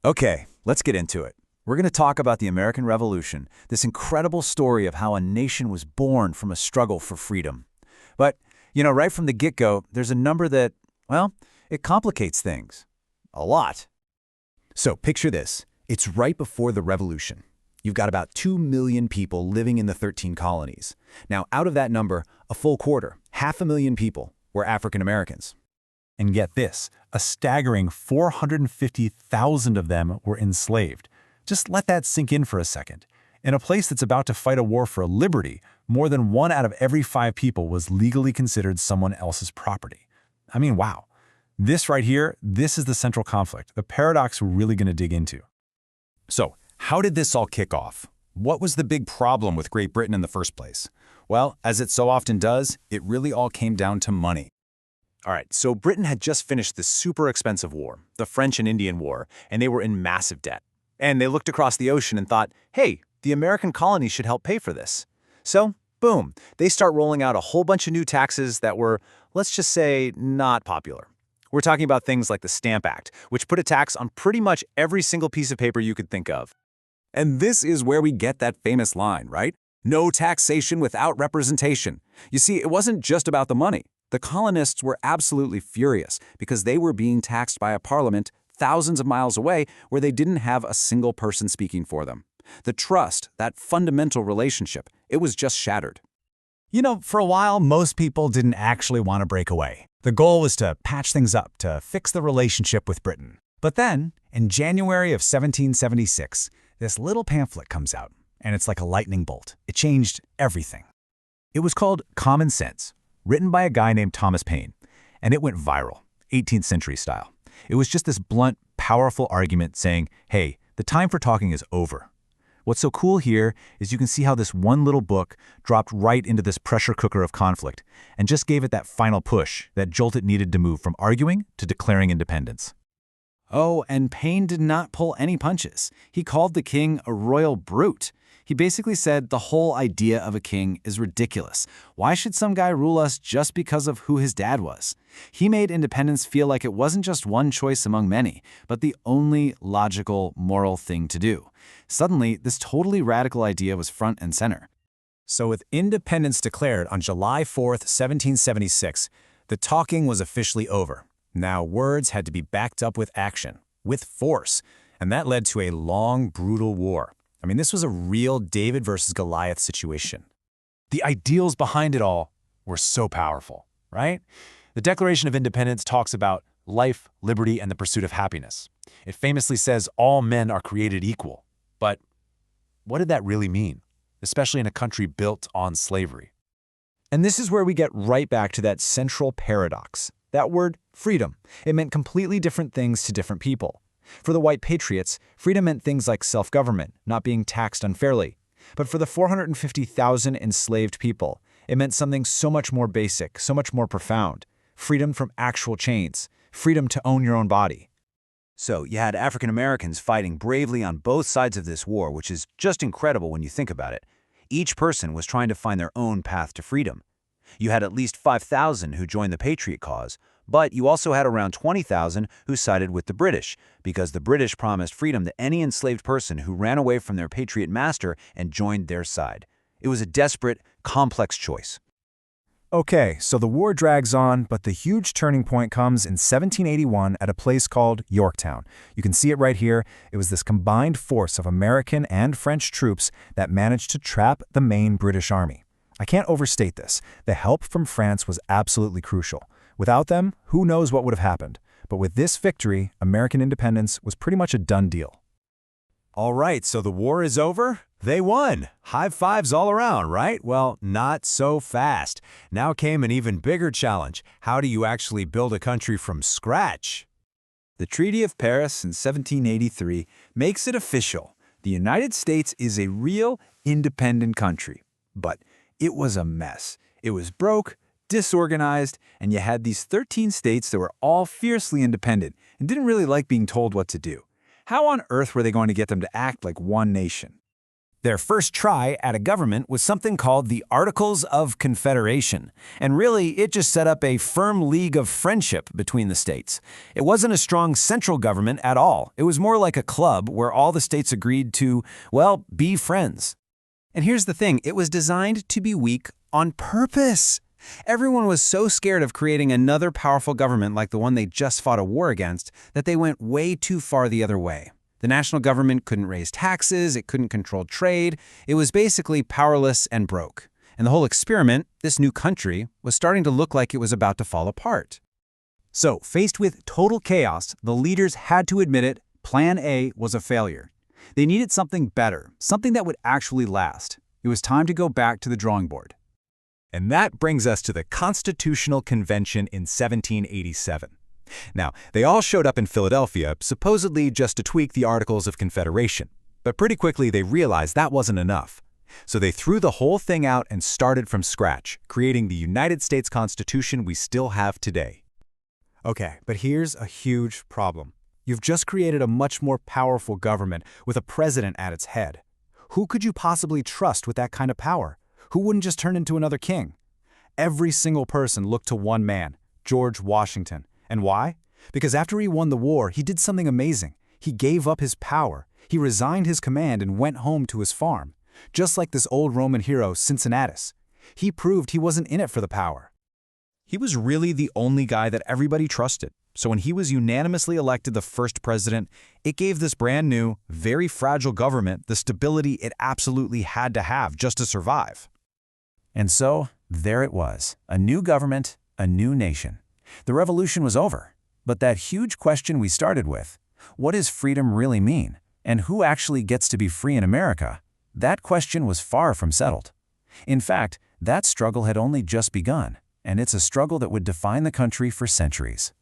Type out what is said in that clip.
Okay, let's get into it. We're going to talk about the American Revolution, this incredible story of how a nation was born from a struggle for freedom. But, right from the get-go, there's a number that, well, it complicates things. A lot. So picture this. It's right before the Revolution. You've got about 2 million people living in the 13 colonies. Now, out of that number, a full quarter, 500,000 people, were African Americans. And get this, a staggering 450,000 of them were enslaved. Just let that sink in for a second. In a place that's about to fight a war for liberty, more than 1 out of every 5 people was legally considered someone else's property. I mean, wow. This right here, this is the central conflict, the paradox we're really going to dig into. So, how did this all kick off? What was the big problem with Great Britain in the first place? Well, as it so often does, it really all came down to money. All right, so Britain had just finished this super expensive war, the French and Indian War, and they were in massive debt. And they looked across the ocean and thought, hey, the American colonies should help pay for this. So, boom, they start rolling out a whole bunch of new taxes that were, let's just say, not popular. We're talking about things like the Stamp Act, which put a tax on pretty much every single piece of paper you could think of. And this is where we get that famous line, right? No taxation without representation. You see, it wasn't just about the money. The colonists were absolutely furious because they were being taxed by a parliament thousands of miles away where they didn't have a single person speaking for them. The trust, that fundamental relationship, it was just shattered. For a while, most people didn't actually want to break away. The goal was to patch things up, to fix the relationship with Britain. But then, in January of 1776, this little pamphlet comes out, and it's like a lightning bolt. It changed everything. It was called Common Sense, written by a guy named Thomas Paine, and it went viral, 18th century style. It was just this blunt, powerful argument saying, hey, the time for talking is over. What's so cool here is you can see how this one little book dropped right into this pressure cooker of conflict and just gave it that final push, that jolt it needed to move from arguing to declaring independence. Oh, and Paine did not pull any punches. He called the king a royal brute. He basically said the whole idea of a king is ridiculous. Why should some guy rule us just because of who his dad was? He made independence feel like it wasn't just one choice among many, but the only logical, moral thing to do. Suddenly, this totally radical idea was front and center. So with independence declared on July 4th, 1776, the talking was officially over. Now words had to be backed up with action, with force, and that led to a long, brutal war. I mean, this was a real David versus Goliath situation. The ideals behind it all were so powerful, right? The Declaration of Independence talks about life, liberty, and the pursuit of happiness. It famously says all men are created equal. But what did that really mean, especially in a country built on slavery? And this is where we get right back to that central paradox. That word, freedom. It meant completely different things to different people. For the white patriots, freedom meant things like self-government, not being taxed unfairly. But for the 450,000 enslaved people, it meant something so much more basic, so much more profound. Freedom from actual chains. Freedom to own your own body. So you had African Americans fighting bravely on both sides of this war, which is just incredible when you think about it. Each person was trying to find their own path to freedom. You had at least 5,000 who joined the Patriot cause, but you also had around 20,000 who sided with the British, because the British promised freedom to any enslaved person who ran away from their Patriot master and joined their side. It was a desperate, complex choice. Okay, so the war drags on, but the huge turning point comes in 1781 at a place called Yorktown. You can see it right here. It was this combined force of American and French troops that managed to trap the main British army. I can't overstate this. The help from France was absolutely crucial. Without them, who knows what would have happened. But with this victory, American independence was pretty much a done deal. All right, so the war is over? They won. High fives all around, right? Well, not so fast. Now came an even bigger challenge. How do you actually build a country from scratch? The Treaty of Paris in 1783 makes it official. The United States is a real, independent country. But it was a mess. It was broke, disorganized, and you had these 13 states that were all fiercely independent and didn't really like being told what to do. How on earth were they going to get them to act like one nation? Their first try at a government was something called the Articles of Confederation, and really it just set up a firm league of friendship between the states. It wasn't a strong central government at all. It was more like a club where all the states agreed to, well, be friends. And here's the thing, it was designed to be weak on purpose. Everyone was so scared of creating another powerful government like the one they just fought a war against that they went way too far the other way. The national government couldn't raise taxes, it couldn't control trade, it was basically powerless and broke. And the whole experiment, this new country, was starting to look like it was about to fall apart. So, faced with total chaos, the leaders had to admit it, Plan A was a failure. They needed something better, something that would actually last. It was time to go back to the drawing board. And that brings us to the Constitutional Convention in 1787. Now, they all showed up in Philadelphia, supposedly just to tweak the Articles of Confederation. But pretty quickly they realized that wasn't enough. So they threw the whole thing out and started from scratch, creating the United States Constitution we still have today. Okay, but here's a huge problem. You've just created a much more powerful government with a president at its head. Who could you possibly trust with that kind of power? Who wouldn't just turn into another king? Every single person looked to one man, George Washington. And why? Because after he won the war, he did something amazing. He gave up his power. He resigned his command and went home to his farm. Just like this old Roman hero, Cincinnatus. He proved he wasn't in it for the power. He was really the only guy that everybody trusted. So when he was unanimously elected the first president, it gave this brand new, very fragile government the stability it absolutely had to have just to survive. And so, there it was, a new government, a new nation. The revolution was over, but that huge question we started with, what does freedom really mean, and who actually gets to be free in America, that question was far from settled. In fact, that struggle had only just begun, and it's a struggle that would define the country for centuries.